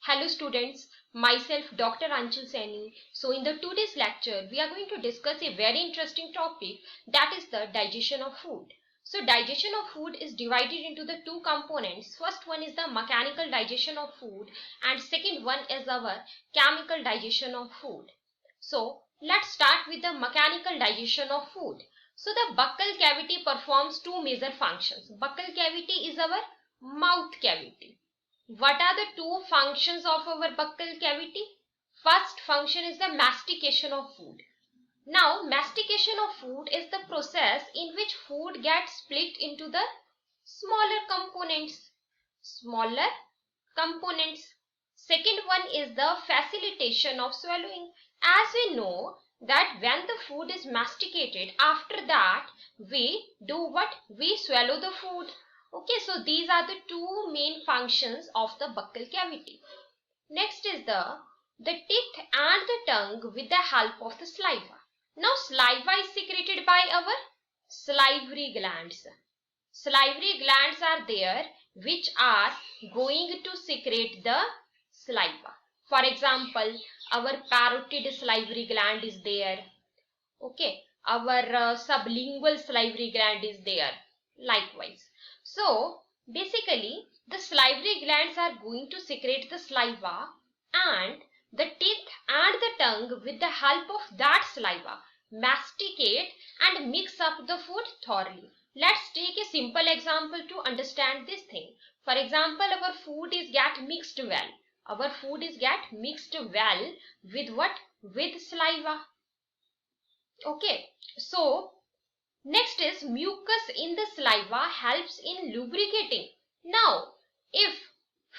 Hello students, myself Dr. Anchal. So in the today's lecture, we are going to discuss a very interesting topic, that is the digestion of food. So digestion of food is divided into the two components. First one is the mechanical digestion of food and second one is our chemical digestion of food. So let's start with the mechanical digestion of food. So the buccal cavity performs two major functions. Buccal cavity is our mouth cavity. What are the two functions of our buccal cavity? First function is the mastication of food. Now, mastication of food is the process in which food gets split into the smaller components. Second one is the facilitation of swallowing. As we know that when the food is masticated, after that we do what? We swallow the food. Okay, so these are the two main functions of the buccal cavity. Next is the teeth and the tongue with the help of the saliva. Now saliva is secreted by our salivary glands. Salivary glands are there which are going to secrete the saliva. For example, our parotid salivary gland is there. Okay, our sublingual salivary gland is there. Likewise. So basically the salivary glands are going to secrete the saliva and the teeth and the tongue with the help of that saliva masticate and mix up the food thoroughly. Let's take a simple example to understand this thing. For example, our food is get mixed well. Our food is get mixed well with what? With saliva. Okay, so next is mucus in the saliva helps in lubricating. Now, if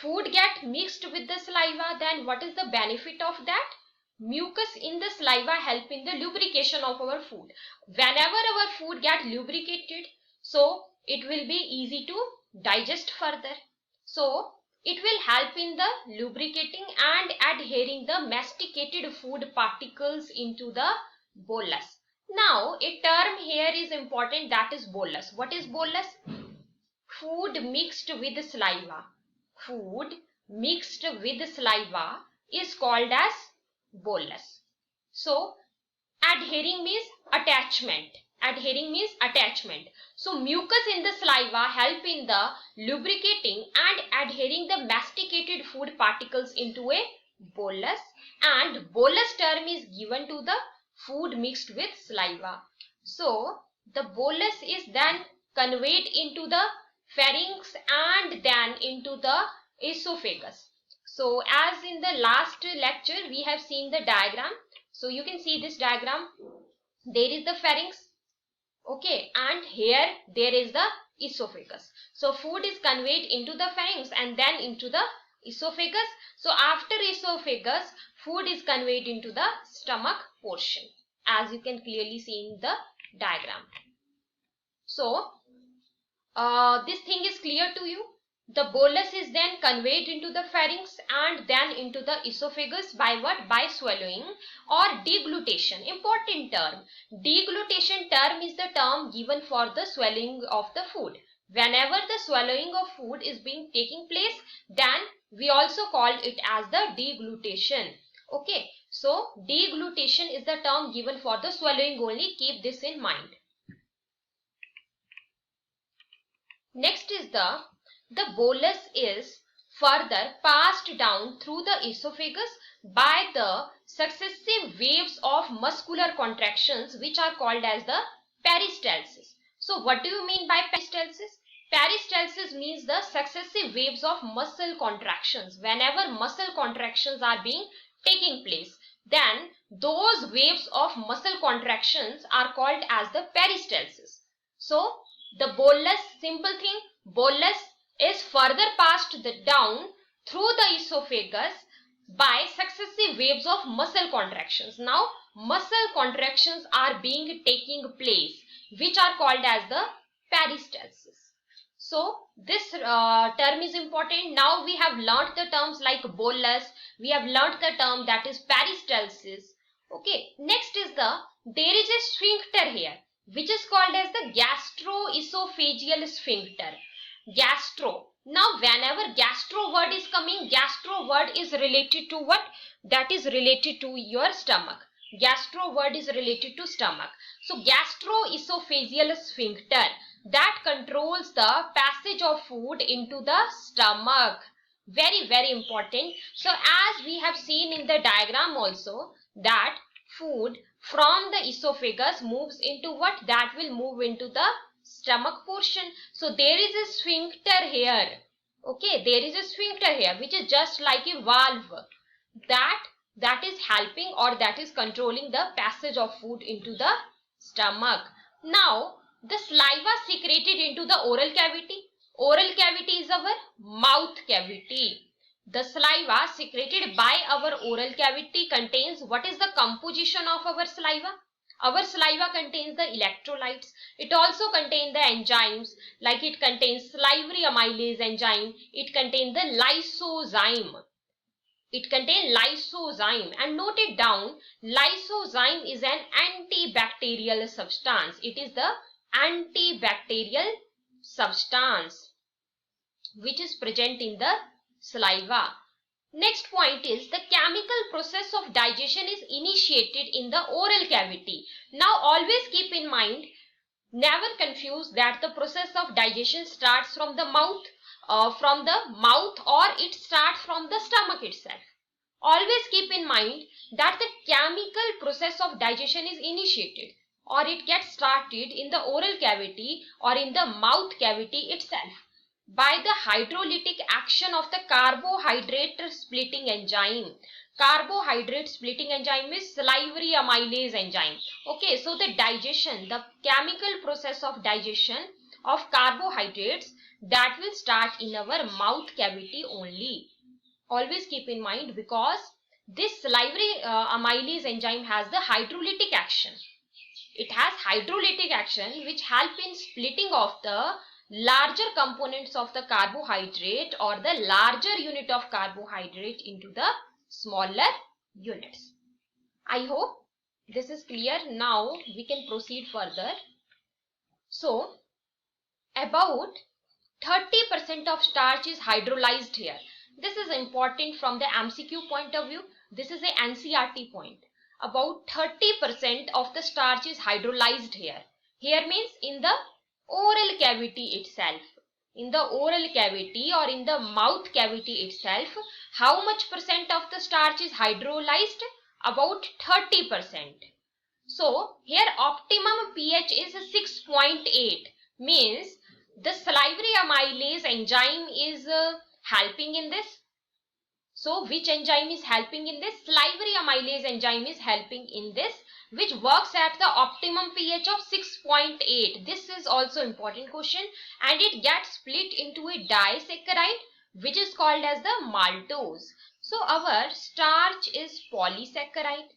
food get mixed with the saliva, then what is the benefit of that? Mucus in the saliva help in the lubrication of our food. Whenever our food get lubricated, so it will be easy to digest further. So it will help in the lubricating and adhering the masticated food particles into the bolus. Now, a term here is important, that is bolus. What is bolus? Food mixed with saliva. Food mixed with saliva is called as bolus. So, adhering means attachment. Adhering means attachment. So, mucus in the saliva help in the lubricating and adhering the masticated food particles into a bolus, and bolus term is given to the food mixed with saliva. So the bolus is then conveyed into the pharynx and then into the esophagus. So as in the last lecture we have seen the diagram. So you can see this diagram. There is the pharynx. Okay, and here there is the esophagus. So food is conveyed into the pharynx and then into the esophagus. So after esophagus, food is conveyed into the stomach portion, as you can clearly see in the diagram. So this thing is clear to you. The bolus is then conveyed into the pharynx and then into the esophagus by what? By swallowing or deglutition. Important term. Deglutition term is the term given for the swallowing of the food. Whenever the swallowing of food is being taking place, then we also call it as the deglutition. Okay, so deglutition is the term given for the swallowing only. Keep this in mind. Next is the bolus is further passed down through the esophagus by the successive waves of muscular contractions which are called as the peristalsis. So what do you mean by peristalsis? Peristalsis means the successive waves of muscle contractions. Whenever muscle contractions are being taking place, then those waves of muscle contractions are called as the peristalsis. So the bolus, simple thing, bolus is further passed down through the esophagus by successive waves of muscle contractions. Now muscle contractions are being taking place which are called as the peristalsis. So this term is important. Now we have learnt the terms like bolus, we have learnt the term that is peristalsis. Okay, next is there is a sphincter here which is called as the gastroesophageal sphincter. Gastro. Now whenever gastro word is coming, gastro word is related to what? That is related to your stomach. Gastro word is related to stomach. So gastroesophageal sphincter, that controls the passage of food into the stomach. Very, very important. So as we have seen in the diagram also, that food from the esophagus moves into what? That will move into the stomach portion. So there is a sphincter here. Okay, there is a sphincter here which is just like a valve that is helping, or that is controlling the passage of food into the stomach. Now the saliva secreted into the oral cavity. Oral cavity is our mouth cavity. The saliva secreted by our oral cavity contains, what is the composition of our saliva? Our saliva contains the electrolytes. It also contains the enzymes, like it contains salivary amylase enzyme. It contains the lysozyme. It contains lysozyme, and note it down, lysozyme is an antibacterial substance. It is the antibacterial substance which is present in the saliva. Next point is the chemical process of digestion is initiated in the oral cavity. Now always keep in mind, never confuse that the process of digestion starts from the mouth, or it starts from the stomach itself. Always keep in mind that the chemical process of digestion is initiated, or it gets started in the oral cavity or in the mouth cavity itself by the hydrolytic action of the carbohydrate splitting enzyme. Carbohydrate splitting enzyme is salivary amylase enzyme. Okay, so the digestion, the chemical process of digestion of carbohydrates, that will start in our mouth cavity only. Always keep in mind, because this salivary amylase enzyme has the hydrolytic action. It has hydrolytic action which help in splitting of the larger components of the carbohydrate, or the larger unit of carbohydrate, into the smaller units. I hope this is clear. Now we can proceed further. So about 30% of starch is hydrolyzed here. This is important from the MCQ point of view. This is a NCERT point. About 30% of the starch is hydrolyzed here. Here means in the oral cavity itself. In the oral cavity or in the mouth cavity itself, how much percent of the starch is hydrolyzed? About 30%. So here optimum pH is 6.8, means the salivary amylase enzyme is helping in this. So which enzyme is helping in this? Salivary amylase enzyme is helping in this, which works at the optimum pH of 6.8. This is also important question, and it gets split into a disaccharide which is called as the maltose. So our starch is polysaccharide.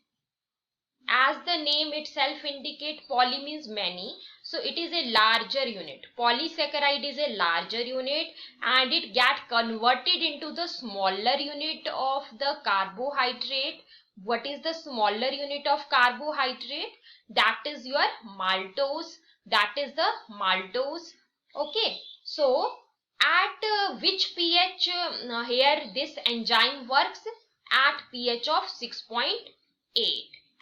As the name itself indicate, poly means many, so it is a larger unit. Polysaccharide is a larger unit, and it get converted into the smaller unit of the carbohydrate. What is the smaller unit of carbohydrate? That is your maltose. That is the maltose. Okay, so at which pH here this enzyme works? At pH of 6.8.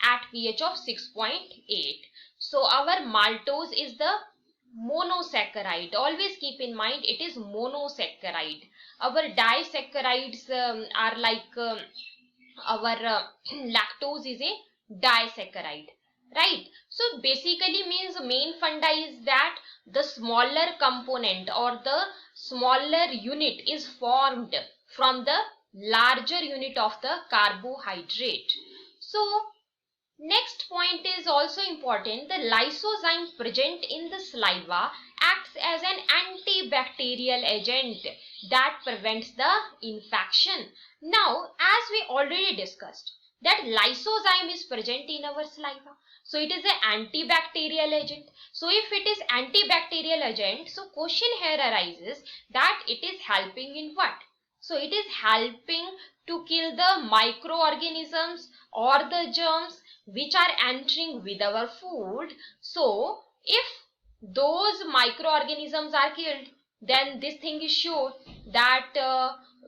At pH of 6.8. So our maltose is the monosaccharide. Always keep in mind, it is monosaccharide. Our disaccharides are like our lactose is a disaccharide, right? So basically means main funda is that the smaller component or the smaller unit is formed from the larger unit of the carbohydrate. So next point is also important. The lysozyme present in the saliva acts as an antibacterial agent that prevents the infection. Now, as we already discussed, that lysozyme is present in our saliva. So it is an antibacterial agent. So if it is antibacterial agent, so question here arises that it is helping in what? So it is helping to kill the microorganisms or the germs which are entering with our food. So if those microorganisms are killed, then this thing is sure that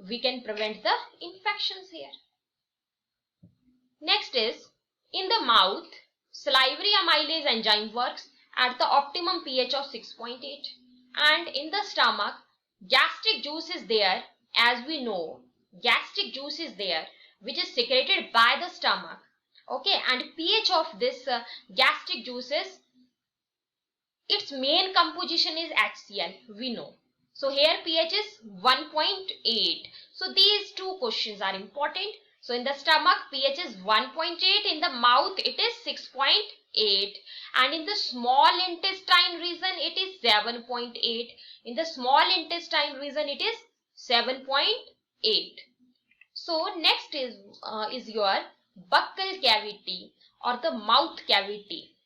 we can prevent the infections here. Next is, in the mouth, salivary amylase enzyme works at the optimum pH of 6.8, and in the stomach, gastric juice is there. As we know, gastric juice is there which is secreted by the stomach. Okay, and pH of this gastric juice is, its main composition is HCl, we know. So here pH is 1.8. So these two questions are important. So in the stomach pH is 1.8, in the mouth it is 6.8, and in the small intestine region it is 7.8. In the small intestine region it is 7.8. So next is your buccal cavity or the mouth cavity.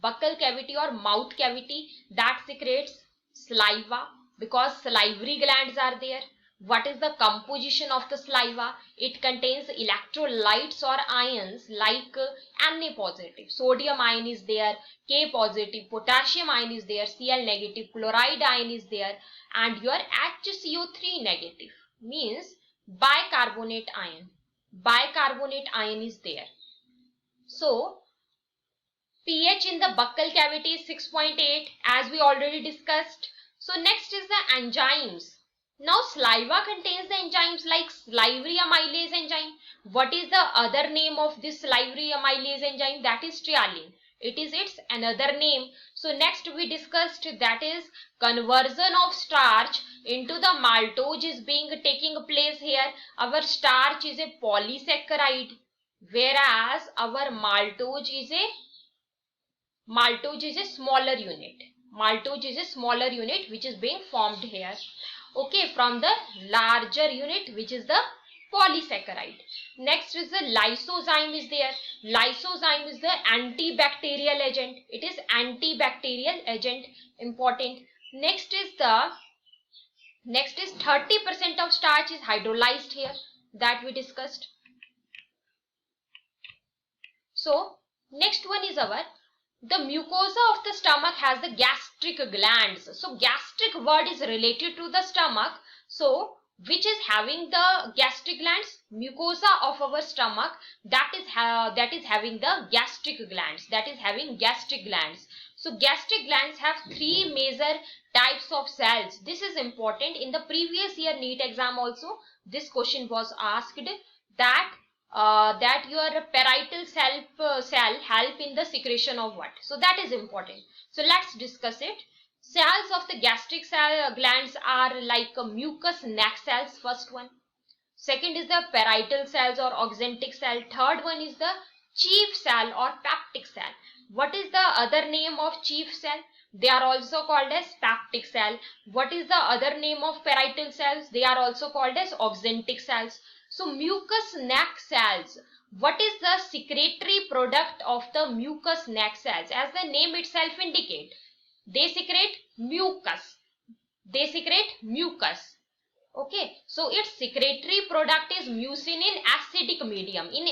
Buccal cavity or mouth cavity that secretes saliva because salivary glands are there. What is the composition of the saliva? It contains electrolytes or ions like Na positive, sodium ion is there, K positive, potassium ion is there, Cl negative, chloride ion is there, and your HCO3 negative means bicarbonate ion. Bicarbonate ion is there. So pH in the buccal cavity is 6.8 as we already discussed. So next is the enzymes. Now saliva contains the enzymes like salivary amylase enzyme. What is the other name of this salivary amylase enzyme? That is trialine. It is its another name. So next we discussed, that is conversion of starch into the maltose is taking place here. Our starch is a polysaccharide, whereas our maltose is a smaller unit. Maltose is a smaller unit which is being formed here, okay, from the larger unit which is the polysaccharide. Next is the lysozyme is there. Lysozyme is the antibacterial agent. It is antibacterial agent, important. Next is 30% of starch is hydrolyzed here, that we discussed. So next one is the mucosa of the stomach has the gastric glands. So gastric word is related to the stomach. So which is having the gastric glands? Mucosa of our stomach, that is having the gastric glands. So gastric glands have three major types of cells. This is important. In the previous year NEET exam also this question was asked, that your parietal cell help in the secretion of what? So that is important. So let's discuss it. Cells of the gastric cell glands are like mucous neck cells, first one. Second is the parietal cells or oxyntic cell. Third one is the chief cell or peptic cell. What is the other name of chief cell? They are also called as peptic cell. What is the other name of parietal cells? They are also called as oxyntic cells. So mucous neck cells, what is the secretory product of the mucous neck cells? As the name itself indicate, they secrete mucus. Okay, so its secretory product is mucin in acidic medium, in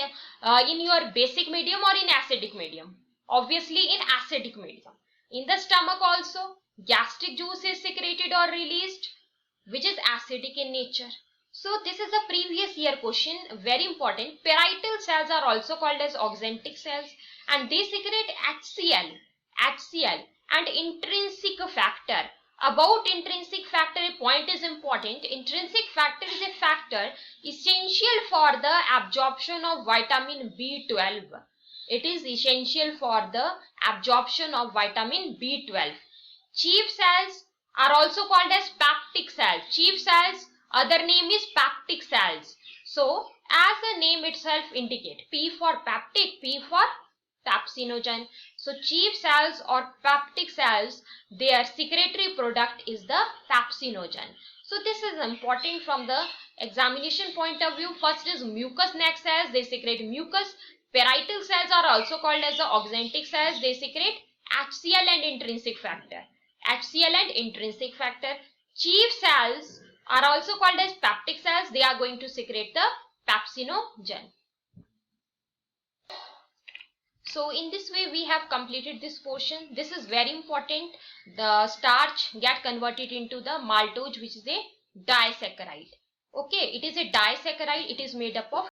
your basic medium or in acidic medium. Obviously in acidic medium. In the stomach also gastric juice is secreted or released, which is acidic in nature. So this is a previous year question, very important. Parietal cells are also called as oxyntic cells, and they secrete HCl and intrinsic factor. About intrinsic factor, a point is important. Intrinsic factor is a factor essential for the absorption of vitamin B12. It is essential for the absorption of vitamin B12. Chief cells are also called as peptic cells. Chief cells, other name is peptic cells. So as the name itself indicate, P for peptic, P for pepsinogen. So chief cells or peptic cells, their secretory product is the pepsinogen. So this is important from the examination point of view. First is mucous neck cells, they secrete mucus. Parietal cells are also called as the oxyntic cells, they secrete HCl and intrinsic factor. Chief cells are also called as peptic cells, they are going to secrete the pepsinogen. So in this way we have completed this portion. This is very important. The starch get converted into the maltose, which is a disaccharide. Okay, it is a disaccharide. It is made up of